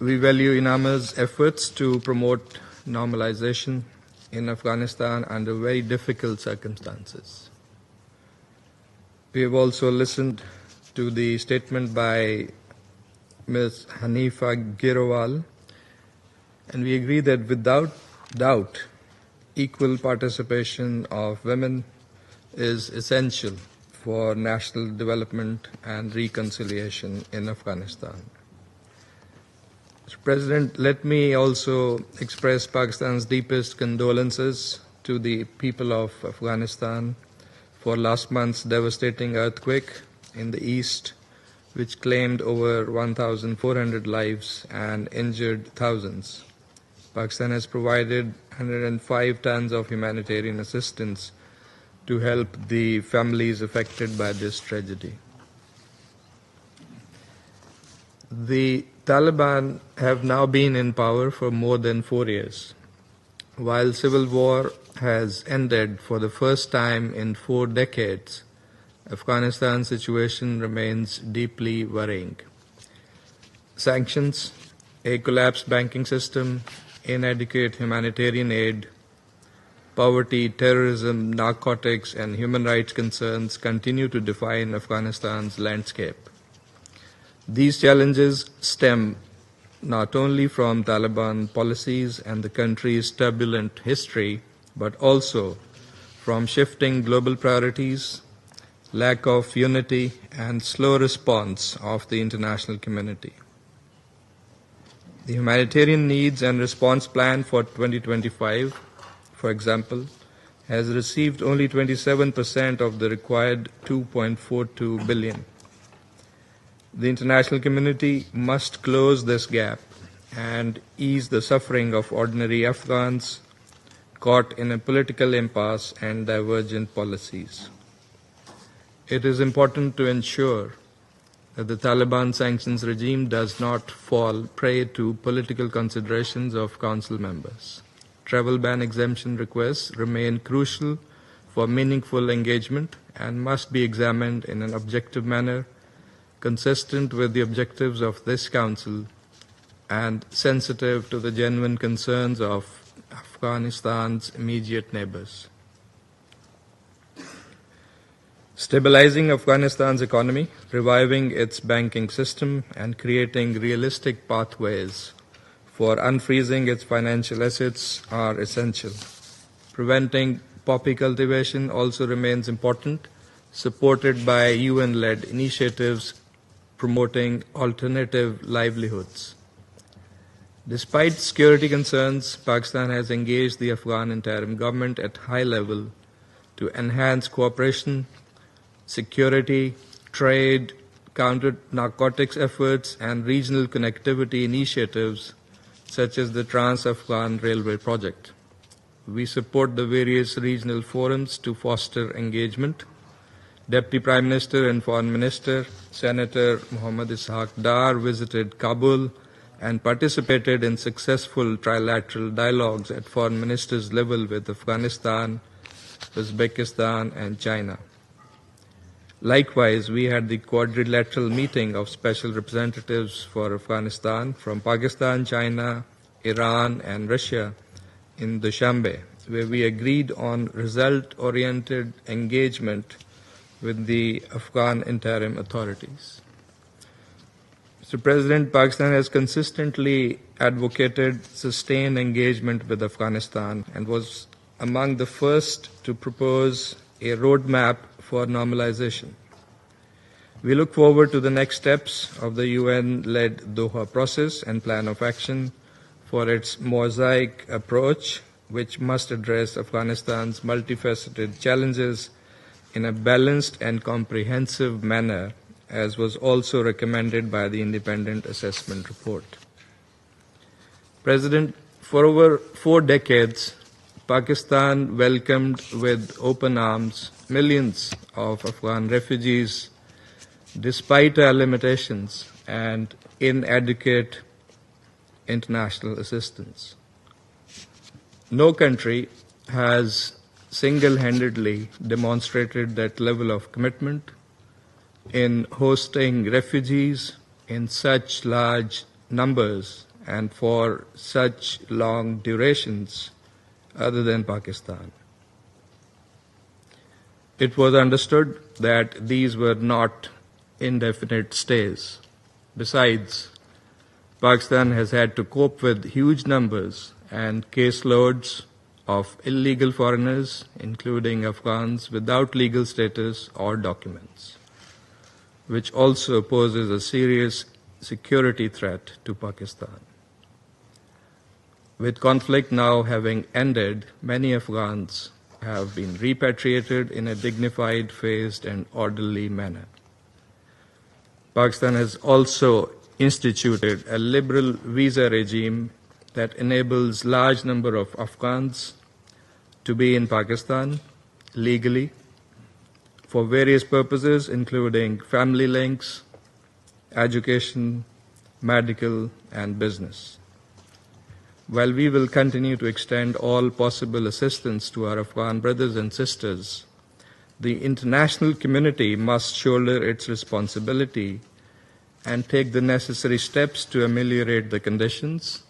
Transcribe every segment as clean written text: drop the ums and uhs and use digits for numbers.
We value UNAMA's efforts to promote normalization in Afghanistan under very difficult circumstances. We have also listened to the statement by Ms. Hanifa Girawal, and we agree that without doubt, equal participation of women is essential for national development and reconciliation in Afghanistan. Mr. President, let me also express Pakistan's deepest condolences to the people of Afghanistan for last month's devastating earthquake in the east, which claimed over 1,400 lives and injured thousands. Pakistan has provided 105 tons of humanitarian assistance to help the families affected by this tragedy. The Taliban have now been in power for more than 4 years. While civil war has ended for the first time in 4 decades, Afghanistan's situation remains deeply worrying. Sanctions, a collapsed banking system, inadequate humanitarian aid, poverty, terrorism, narcotics, and human rights concerns continue to define Afghanistan's landscape. These challenges stem not only from Taliban policies and the country's turbulent history, but also from shifting global priorities, lack of unity, and slow response of the international community. The humanitarian needs and response plan for 2025, for example, has received only 27% of the required $2.42 billion. The international community must close this gap and ease the suffering of ordinary Afghans caught in a political impasse and divergent policies. It is important to ensure that the Taliban sanctions regime does not fall prey to political considerations of council members. Travel ban exemption requests remain crucial for meaningful engagement and must be examined in an objective manner, consistent with the objectives of this Council and sensitive to the genuine concerns of Afghanistan's immediate neighbors. Stabilizing Afghanistan's economy, reviving its banking system, and creating realistic pathways for unfreezing its financial assets are essential. Preventing poppy cultivation also remains important, supported by UN-led initiatives promoting alternative livelihoods. Despite security concerns, Pakistan has engaged the Afghan interim government at high level to enhance cooperation, security, trade, counter-narcotics efforts, and regional connectivity initiatives such as the Trans-Afghan Railway Project. We support the various regional forums to foster engagement. Deputy Prime Minister and Foreign Minister Senator Muhammad Ishaq Dar visited Kabul and participated in successful trilateral dialogues at foreign ministers level with Afghanistan, Uzbekistan, and China. Likewise, we had the quadrilateral meeting of special representatives for Afghanistan from Pakistan, China, Iran, and Russia in Dushanbe, where we agreed on result-oriented engagement with the Afghan interim authorities. Mr. President, Pakistan has consistently advocated sustained engagement with Afghanistan and was among the first to propose a roadmap for normalization. We look forward to the next steps of the UN-led Doha process and plan of action for its mosaic approach, which must address Afghanistan's multifaceted challenges in a balanced and comprehensive manner, as was also recommended by the independent assessment report. President, for over 4 decades, Pakistan welcomed with open arms millions of Afghan refugees despite our limitations and inadequate international assistance. No country has single-handedly demonstrated that level of commitment in hosting refugees in such large numbers and for such long durations other than Pakistan. It was understood that these were not indefinite stays. Besides, Pakistan has had to cope with huge numbers and caseloads of illegal foreigners, including Afghans without legal status or documents, which also poses a serious security threat to Pakistan. With conflict now having ended, many Afghans have been repatriated in a dignified, phased, and orderly manner. Pakistan has also instituted a liberal visa regime that enables large number of Afghans to be in Pakistan legally for various purposes, including family links, education, medical, and business. While we will continue to extend all possible assistance to our Afghan brothers and sisters, the international community must shoulder its responsibility and take the necessary steps to ameliorate the conditions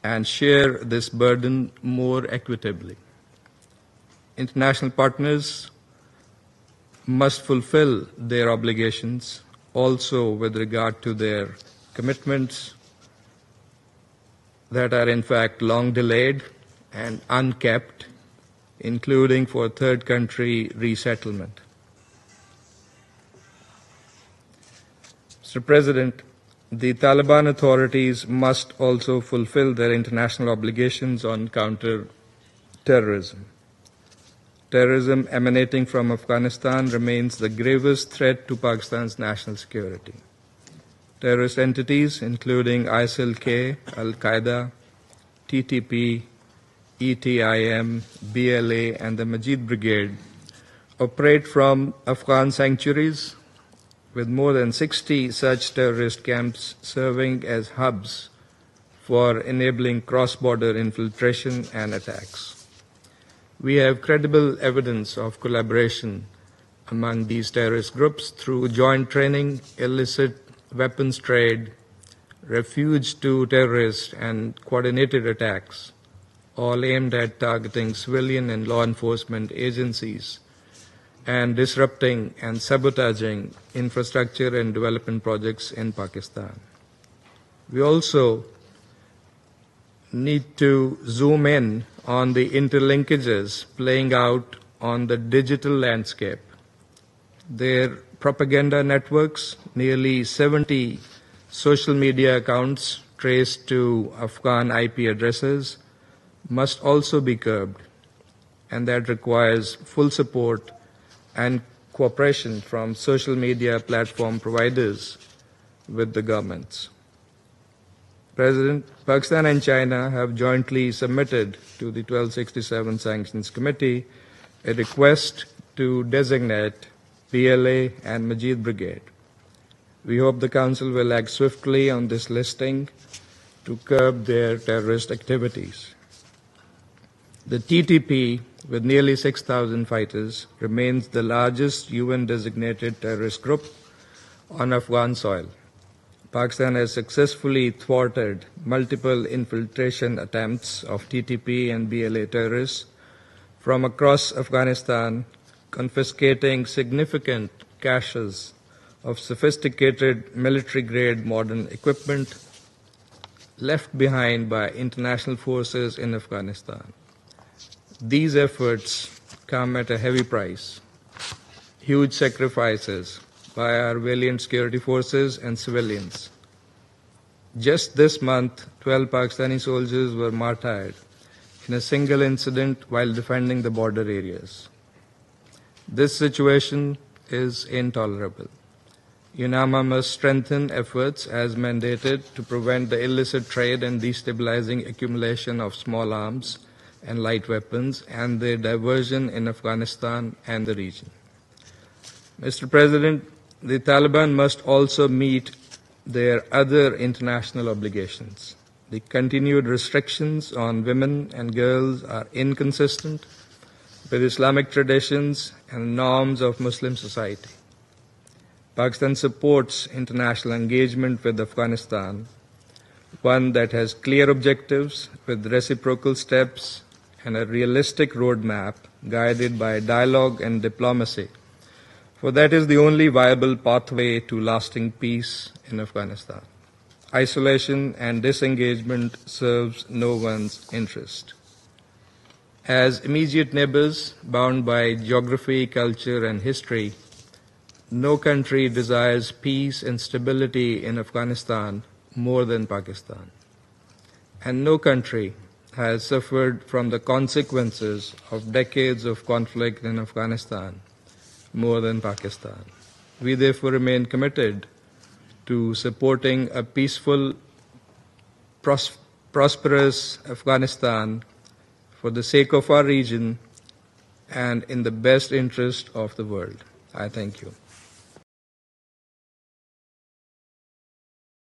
and share this burden more equitably. International partners must fulfill their obligations also with regard to their commitments that are in fact long delayed and unkept, including for third country resettlement. Mr. President, the Taliban authorities must also fulfill their international obligations on counter-terrorism. Terrorism emanating from Afghanistan remains the gravest threat to Pakistan's national security. Terrorist entities, including ISIL-K, Al-Qaeda, TTP, ETIM, BLA, and the Majid Brigade, operate from Afghan sanctuaries, with more than 60 such terrorist camps serving as hubs for enabling cross-border infiltration and attacks. We have credible evidence of collaboration among these terrorist groups through joint training, illicit weapons trade, refuge to terrorists, and coordinated attacks, all aimed at targeting civilian and law enforcement agencies and disrupting and sabotaging infrastructure and development projects in Pakistan. We also need to zoom in on the interlinkages playing out on the digital landscape. Their propaganda networks, nearly 70 social media accounts traced to Afghan IP addresses, must also be curbed, and that requires full support and cooperation from social media platform providers with the governments. Pakistan and China have jointly submitted to the 1267 Sanctions Committee a request to designate BLA and Majid Brigade. We hope the Council will act swiftly on this listing to curb their terrorist activities. The TTP, with nearly 6,000 fighters, remains the largest UN-designated terrorist group on Afghan soil. Pakistan has successfully thwarted multiple infiltration attempts of TTP and BLA terrorists from across Afghanistan, confiscating significant caches of sophisticated military-grade modern equipment left behind by international forces in Afghanistan. These efforts come at a heavy price, huge sacrifices by our valiant security forces and civilians. Just this month, 12 Pakistani soldiers were martyred in a single incident while defending the border areas. This situation is intolerable. UNAMA must strengthen efforts as mandated to prevent the illicit trade and destabilizing accumulation of small arms and light weapons and their diversion in Afghanistan and the region. Mr. President, the Taliban must also meet their other international obligations. The continued restrictions on women and girls are inconsistent with Islamic traditions and norms of Muslim society. Pakistan supports international engagement with Afghanistan, one that has clear objectives with reciprocal steps and a realistic roadmap guided by dialogue and diplomacy. For that is the only viable pathway to lasting peace in Afghanistan. Isolation and disengagement serves no one's interest. As immediate neighbors bound by geography, culture, and history, no country desires peace and stability in Afghanistan more than Pakistan. And no country has suffered from the consequences of decades of conflict in Afghanistan more than Pakistan. We therefore remain committed to supporting a peaceful, prosperous Afghanistan for the sake of our region and in the best interest of the world. I thank you.